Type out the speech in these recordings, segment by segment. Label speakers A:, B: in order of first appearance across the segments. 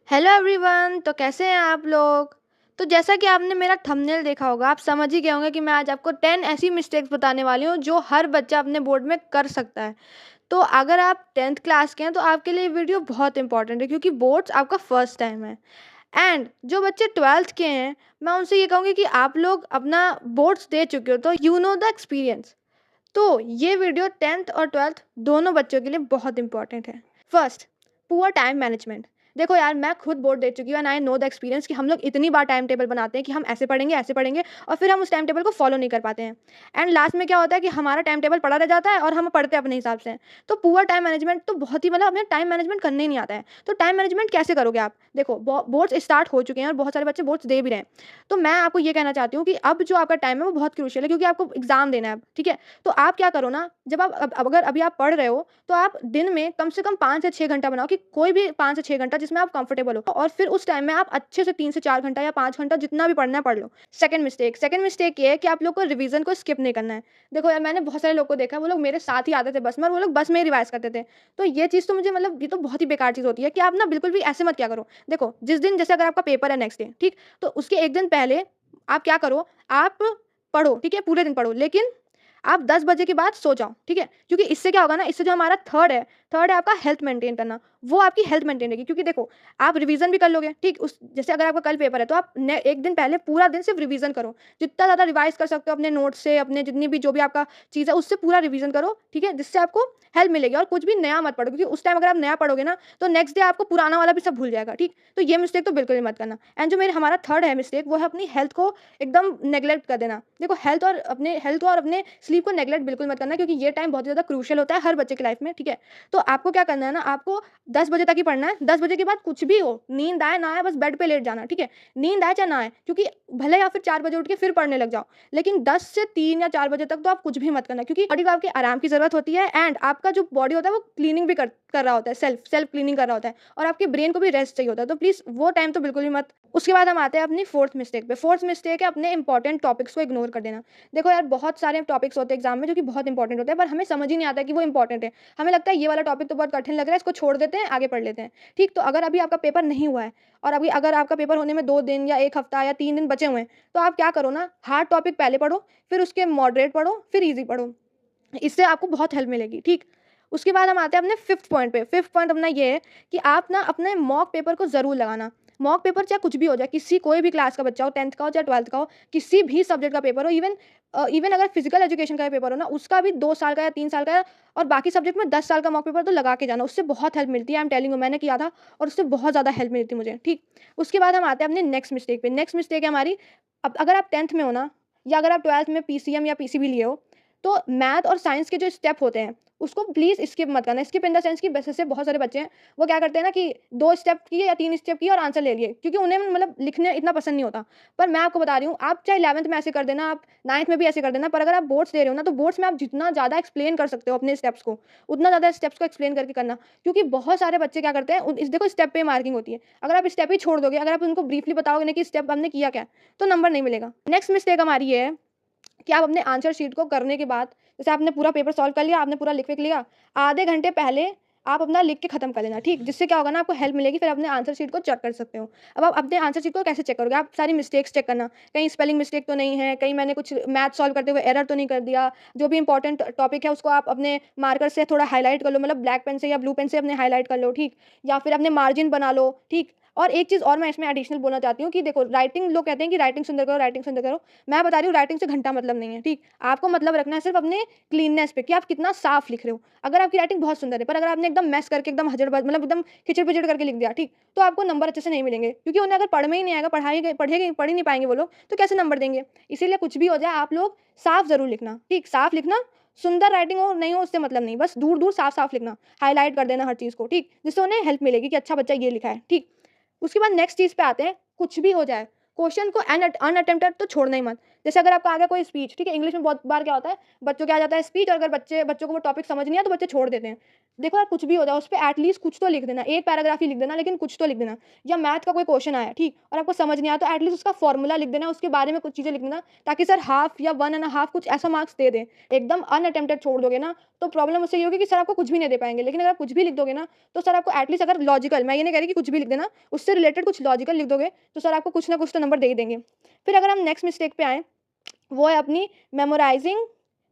A: Hello everyone. तो कैसे हैं आप लोग। तो जैसा कि आपने मेरा थंबनेल देखा होगा, आप समझ ही गए होंगे कि मैं आज आपको 10 ऐसी मिस्टेक्स बताने वाली हूँ जो हर बच्चा अपने बोर्ड में कर सकता है। तो अगर आप 10th क्लास के हैं तो आपके लिए ये वीडियो बहुत इंपॉर्टेंट है, क्योंकि बोर्ड्स आपका फर्स्ट टाइम है। एंड जो बच्चे 12th के हैं, मैं उनसे ये कहूँगी कि आप लोग अपना बोर्ड्स दे चुके हो, तो यू नो द एक्सपीरियंस। तो ये वीडियो 10th और 12th दोनों बच्चों के लिए बहुत इंपॉर्टेंट है। First, poor time management. देखो यार, मैं खुद बोर्ड दे चुकी हूँ and I know the experience कि हम लोग इतनी बार टाइम टेबल बनाते हैं कि हम ऐसे पढ़ेंगे और फिर हम उस टाइम टेबल को फॉलो नहीं कर पाते हैं। एंड लास्ट में क्या होता है कि हमारा टाइम टेबल पड़ा रह जाता है और हम पढ़ते हैं अपने हिसाब से। तो पुअर टाइम मैनेजमेंट तो बहुत ही, मतलब अपने टाइम मैनेजमेंट करने ही नहीं आता है। तो टाइम मैनेजमेंट कैसे करोगे आप। देखो, बोर्ड्स स्टार्ट हो चुके हैं और बहुत सारे बच्चे बोर्ड्स दे भी रहे हैं। तो मैं आपको ये कहना चाहती हूँ कि अब जो आपका टाइम है वो बहुत क्रूशियल है, क्योंकि आपको एग्जाम देना है अब, ठीक है। तो आप क्या करो ना, जब आप अगर अभी आप पढ़ रहे हो तो आप दिन में कम से कम 5 से 6 घंटा बनाओ, कि कोई भी 5 से 6 घंटा जिसमें आप कंफर्टेबल हो, और फिर उस टाइम में आप अच्छे से 3 से 4 घंटा या 5 घंटा जितना भी पढ़ना है पढ़ लो। सेकंड मिस्टेक ये है कि आप लोग को रिवीजन को स्किप नहीं करना है। देखो यार, मैंने बहुत सारे लोग को देखा है, वो लोग मेरे साथ ही आते थे बस में और वो लोग बस में ही रिवाइज करते थे। तो ये चीज़ तो मुझे, मतलब ये तो बहुत ही बेकार चीज़ होती है कि आप ना बिल्कुल भी ऐसे मत क्या करो। देखो, जिस दिन, जैसे अगर आपका पेपर है नेक्स्ट डे, ठीक, तो उसके एक दिन पहले आप क्या करो, आप पढ़ो, ठीक है, पूरे दिन पढ़ो, लेकिन आप 10 बजे के बाद सो जाओ, ठीक है? क्योंकि इससे क्या होगा ना, इससे जो हमारा थर्ड है आपका हेल्थ मेंटेन करना, वो आपकी हेल्थ मेंटेन रहेगी। क्योंकि देखो, आप रिवीजन भी कर लोगे, ठीक? उस जैसे अगर आपका कल पेपर है तो आप एक दिन पहले पूरा दिन सिर्फ रिवीजन करो। जितना ज़्यादा रिवाइज कर सकते हो अपने नोट्स से, अपने जितनी भी जो भी आपका चीज़ है उससे पूरा रिवीजन करो, ठीक है? जिससे आपको हेल्प मिलेगी। और कुछ भी नया मत पढ़ो, क्योंकि उस टाइम अगर आप नया पढ़ोगे ना तो नेक्स्ट डे आपको पुराना वाला भी सब भूल जाएगा, ठीक? तो ये मिस्टेक तो बिल्कुल भी मत करना। एंड जो मेरे हमारा थर्ड है मिस्टेक, वो है अपनी हेल्थ को एकदम नेग्लेक्ट कर देना। देखो, हेल्थ और अपने स्लीप को नेग्लेक्ट बिल्कुल मत करना, क्योंकि ये टाइम बहुत ज़्यादा क्रूशियल होता है हर बच्चे की लाइफ में, ठीक है। तो आपको क्या करना है ना, आपको 10 बजे तक ही पढ़ना है। 10 बजे के बाद कुछ भी हो, नींद आए ना आए, बस बेड पे लेट जाना, ठीक है। नींद आए चाहे ना आए, क्योंकि भले या फिर 4 बजे उठ के फिर पढ़ने लग जाओ, लेकिन 10 से 3 या 4 बजे तक तो आप कुछ भी मत करना, क्योंकि बॉडी को आपके आराम की ज़रूरत होती है। एंड आपका जो बॉडी होता है वो क्लीनिंग भी कर रहा होता है, सेल्फ क्लीनिंग कर रहा होता है, और आपके ब्रेन को भी रेस्ट चाहिए होता है। तो प्लीज़ वो टाइम तो बिल्कुल भी मत। उसके बाद हम आते हैं अपनी फोर्थ मिस्टेक पे। फोर्थ मिस्टेक है अपने इंपॉर्टेंट टॉपिक्स को इग्नोर कर देना। देखो यार, बहुत सारे टॉपिक्स होते हैं एग्जाम में जो कि बहुत इंपॉर्टेंट होते हैं, पर हमें समझ ही नहीं आता कि वो इंपॉर्टेंट है। हमें लगता है ये वाला टॉपिक तो बहुत कठिन लग रहा है, इसको छोड़ देते हैं, आगे पढ़ लेते हैं, ठीक। तो अगर अभी आपका पेपर नहीं हुआ है, और अभी अगर आपका पेपर होने में 2 दिन या 1 हफ्ता या 3 दिन बचे हुए हैं, तो आप क्या करो ना, हार्ड टॉपिक पहले पढ़ो, फिर उसके मॉडरेट पढ़ो, फिर ईजी पढ़ो। इससे आपको बहुत हेल्प मिलेगी, ठीक। उसके बाद हम आते हैं अपने फिफ्थ पॉइंट पे। फिफ्थ पॉइंट अपना ये है कि आप ना अपने मॉक पेपर को ज़रूर लगाना। मॉक पेपर चाहे कुछ भी हो जाए, किसी कोई भी क्लास का बच्चा हो, 10th का हो चाहे 12th का हो, किसी भी सब्जेक्ट का पेपर हो, इवन अगर फिजिकल एजुकेशन का पेपर हो ना, उसका भी 2 साल का या 3 साल का, और बाकी सब्जेक्ट में 10 साल का मॉक पेपर तो लगा के जाना। उससे बहुत हेल्प मिलती है, आई एम टेलिंग यू, मैंने किया था और उससे बहुत ज़्यादा हेल्प मिलती है मुझे, ठीक। उसके बाद हम आते हैं अपने नेक्स्ट मिस्टेक पे। नेक्स्ट मिस्टेक है हमारी, अब अगर आप 10th में हो ना, या अगर आप 12th में पीसीएम या पीसीबी लिए हो, तो मैथ और साइंस के जो स्टेप होते हैं उसको प्लीज़ स्किप मत करना। स्किप इन द सेंस कि वैसे से बहुत सारे बच्चे हैं, वो क्या करते हैं ना कि 2 स्टेप किए या 3 स्टेप किए और आंसर ले लिए, क्योंकि उन्हें मतलब लिखने इतना पसंद नहीं होता। पर मैं आपको बता रही हूँ, आप चाहे 11th में ऐसे कर देना, आप 9th में भी ऐसे कर देना, पर अगर आप बोर्ड्स दे रहे हो ना, तो बोर्ड्स में आप जितना ज़्यादा एक्सप्लेन कर सकते हो अपने स्टेप्स को, उतना ज़्यादा स्टेप्स को एक्सप्लेन करके करना। क्योंकि बहुत सारे बच्चे क्या करते हैं, देखो, स्टेप पे मार्किंग होती है। अगर आप स्टेप ही छोड़ दोगे, अगर आप उनको ब्रीफली बताओगे ना कि स्टेप हमने किया क्या है, तो नंबर नहीं मिलेगा। नेक्स्ट मिस्टेक हमारी ये है कि आप अपने आंसर शीट को करने के बाद, जैसे आपने पूरा पेपर सॉल्व कर लिया, आपने पूरा लिख लिया, आधे घंटे पहले आप अपना लिख के खत्म कर लेना, ठीक। जिससे क्या होगा ना, आपको हेल्प मिलेगी, फिर अपने आंसर शीट को चेक कर सकते हो। अब आप अपने आंसर शीट को कैसे चेक करोगे, आप सारी मिस्टेक्स चेक करना, कहीं स्पेलिंग मिस्टेक तो नहीं है, कहीं मैंने कुछ मैथ सॉल्व करते हुए एरर तो नहीं कर दिया। जो भी इंपॉर्टेंट टॉपिक है उसको आप अपने मार्कर से थोड़ा हाईलाइट कर लो, मतलब ब्लैक पेन से या ब्लू पेन से अपने हाईलाइट कर लो, ठीक। या फिर अपने मार्जिन बना लो, ठीक। और एक चीज़ और मैं इसमें एडिशनल बोलना चाहती हूँ कि देखो, राइटिंग, लोग कहते हैं कि राइटिंग सुंदर करो, राइटिंग सुंदर करो। मैं बता रही हूँ, राइटिंग से घंटा मतलब नहीं है, ठीक। आपको मतलब रखना है सिर्फ अपने क्लीननेस पे, कि आप कितना साफ लिख रहे हो। अगर आपकी राइटिंग बहुत सुंदर है, पर अगर आपने एकदम मैस करके, एकदम हजड़बज, मतलब एकदम खिचड़-पिचड़ करके लिख दिया, ठीक, तो आपको नंबर अच्छे से नहीं मिलेंगे, क्योंकि उन्हें अगर पढ़ में ही नहीं आएगा, पढ़ ही नहीं पाएंगे वो लोग, तो कैसे नंबर देंगे। इसीलिए कुछ भी हो जाए, आप लोग साफ जरूर लिखना, ठीक। साफ लिखना, सुंदर राइटिंग हो नहीं हो उससे मतलब नहीं, बस दूर दूर साफ साफ लिखना, हाईलाइट कर देना हर चीज़ को, ठीक, जिससे उन्हें हेल्प मिलेगी कि अच्छा बच्चा ये लिखा है, ठीक। उसके बाद नेक्स्ट चीज़ पे आते हैं, कुछ भी हो जाए, क्वेश्चन को अनअटेम्प्टेड तो छोड़ना ही मत। जैसे अगर आपका आ गया कोई स्पीच, ठीक है, इंग्लिश में बहुत बार क्या होता है, बच्चों के आ जाता है स्पीच, और अगर बच्चों को वो टॉपिक समझ नहीं आया तो बच्चे छोड़ देते हैं। देखो यार, कुछ भी हो जाए उस पे एटलीस्ट कुछ तो लिख देना, एक पैराग्राफ ही लिख देना, लेकिन कुछ तो लिख देना। या मैथ का कोई क्वेश्चन आया, ठीक, और आपको समझ नहीं आया तो एटलीस्ट उसका फॉर्मूला लिख देना, उसके बारे में कुछ चीज़ें लिख देना, ताकि सर हाफ या 1 एंड हाफ कुछ ऐसा मार्क्स दे दें। एकदम अनअटेम्प्टेड छोड़ दोगे ना, तो प्रॉब्लम उससे ये होगी कि सर आपको कुछ भी नहीं दे पाएँगे। लेकिन अगर आप कुछ भी लिख दोगे ना, तो सर आपको एटलीस्ट, अगर लॉजिकल, मैं ये नहीं कह रही कि कुछ भी लिख देना, उससे रिलेटेड कुछ लॉजिकल लिख दोगे, तो सर आपको कुछ ना कुछ तो नंबर दे ही देंगे। फिर अगर हम नेक्स्ट मिस्टेक पे आएँ, वो है अपनी मेमोराइज़िंग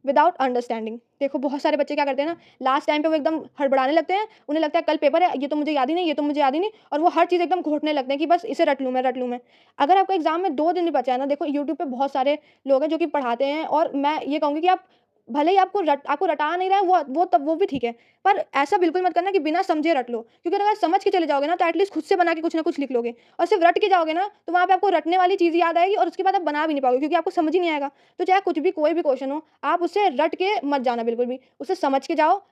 A: विदाउट अंडरस्टैंडिंग। देखो बहुत सारे बच्चे क्या करते हैं ना, लास्ट टाइम पे वो एकदम हड़बड़ाने लगते हैं, उन्हें लगता है कल पेपर है, ये तो मुझे याद ही नहीं, ये तो मुझे याद ही नहीं, और वो हर चीज़ एकदम घोटने लगते हैं कि बस इसे रट लूँ मैं, रट लूँ मैं। अगर आपका एग्ज़ाम में 2 दिन भी बचा है ना, देखो यूट्यूब पे बहुत सारे लोग हैं जो कि पढ़ाते हैं, और मैं ये कहूँगी कि आप भले ही आपको रटा नहीं रहा है, वो भी ठीक है, पर ऐसा बिल्कुल मत करना कि बिना समझे रट लो, क्योंकि अगर समझ के चले जाओगे ना, तो एटलीस्ट खुद से बना के कुछ ना कुछ लिख लोगे, और सिर्फ रट के जाओगे ना, तो वहाँ पे आपको रटने वाली चीज़ याद आएगी, और उसके बाद आप बना भी नहीं पाओगे, क्योंकि आपको समझ ही नहीं आएगा। तो चाहे कुछ भी, कोई भी क्वेश्चन हो, आप उसे रट के मत जाना बिल्कुल भी, उसे समझ के जाओ,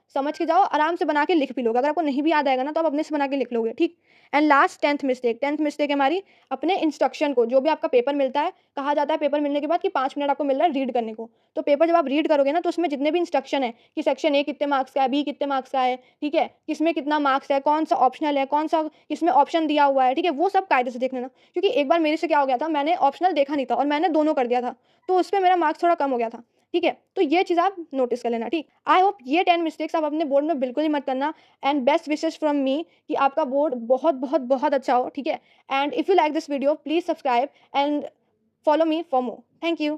A: आराम से बना के लिख भी लोगे। अगर आपको नहीं भी याद आएगा ना, तो आप अपने से बना के लिख लोगे, ठीक। एंड लास्ट 10th मिस्टेक है हमारी, अपने इंस्ट्रक्शन को, जो भी आपका पेपर मिलता है, कहा जाता है पेपर मिलने के बाद कि 5 मिनट आपको मिल रहा है रीड करने को। तो पेपर जब आप रीड करोगे ना, तो उसमें जितने भी इंस्ट्रक्शन है कि सेक्शन ए कितने मार्क्स का है, बी कितने मार्क्स का है, ठीक है, किसमें कितना मार्क्स है, कौन सा ऑप्शनल है, कौन सा किसमें ऑप्शन दिया हुआ है, ठीक है, वो सब कायदे से देख लेना। क्योंकि एक बार मेरे से क्या हो गया था, मैंने ऑप्शनल देखा नहीं था और मैंने दोनों कर दिया था, तो उसपे मेरा मार्क्स थोड़ा कम हो गया था, ठीक है। तो ये चीज़ आप नोटिस कर लेना, ठीक। आई होप ये 10 मिस्टेक्स आप अपने बोर्ड में बिल्कुल ही मत करना, and best wishes from me कि आपका बोर्ड बहुत बहुत बहुत अच्छा हो, ठीक है। And if you like this video, please subscribe and follow me for more. Thank you.